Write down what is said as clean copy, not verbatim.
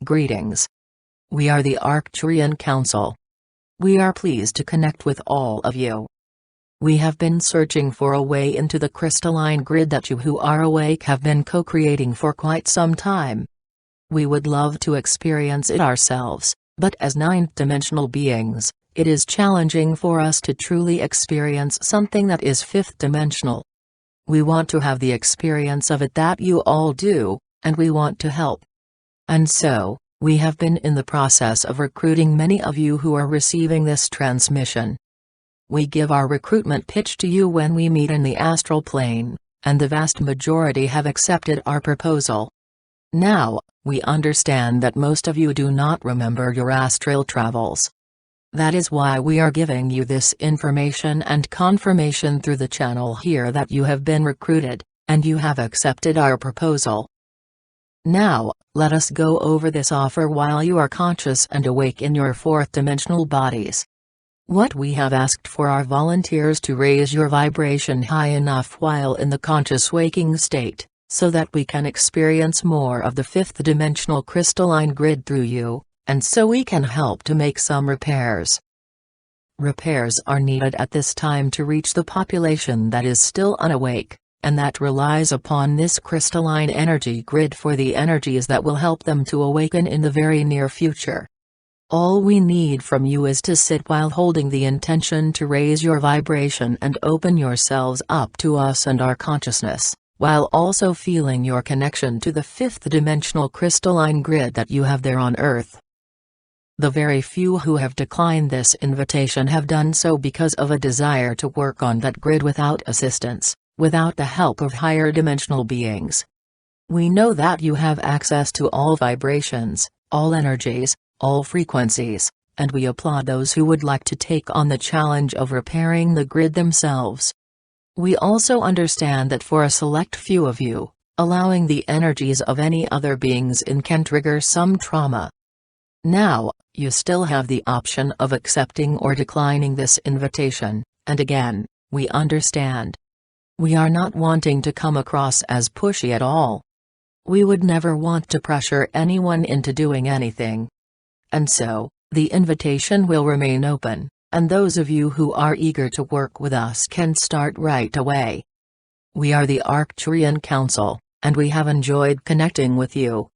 Greetings. We are the Arcturian Council. We are pleased to connect with all of you. We have been searching for a way into the crystalline grid that you who are awake have been co-creating for quite some time. We would love to experience it ourselves, but as ninth-dimensional beings, it is challenging for us to truly experience something that is fifth-dimensional. We want to have the experience of it that you all do, and we want to help. And so, we have been in the process of recruiting many of you who are receiving this transmission. We give our recruitment pitch to you when we meet in the astral plane, and the vast majority have accepted our proposal. Now, we understand that most of you do not remember your astral travels. That is why we are giving you this information and confirmation through the channel here that you have been recruited, and you have accepted our proposal. Now, let us go over this offer while you are conscious and awake in your fourth-dimensional bodies. What we have asked for our volunteers to raise your vibration high enough while in the conscious waking state, so that we can experience more of the fifth-dimensional crystalline grid through you, and so we can help to make some repairs. Repairs are needed at this time to reach the population that is still unawake, and that relies upon this crystalline energy grid for the energies that will help them to awaken in the very near future. All we need from you is to sit while holding the intention to raise your vibration and open yourselves up to us and our consciousness, while also feeling your connection to the fifth-dimensional crystalline grid that you have there on Earth. The very few who have declined this invitation have done so because of a desire to work on that grid without assistance, without the help of higher dimensional beings. We know that you have access to all vibrations, all energies, all frequencies, and we applaud those who would like to take on the challenge of repairing the grid themselves. We also understand that for a select few of you, allowing the energies of any other beings in can trigger some trauma. Now, you still have the option of accepting or declining this invitation, and again, we understand. We are not wanting to come across as pushy at all. We would never want to pressure anyone into doing anything. And so, the invitation will remain open, and those of you who are eager to work with us can start right away. We are the Arcturian Council, and we have enjoyed connecting with you.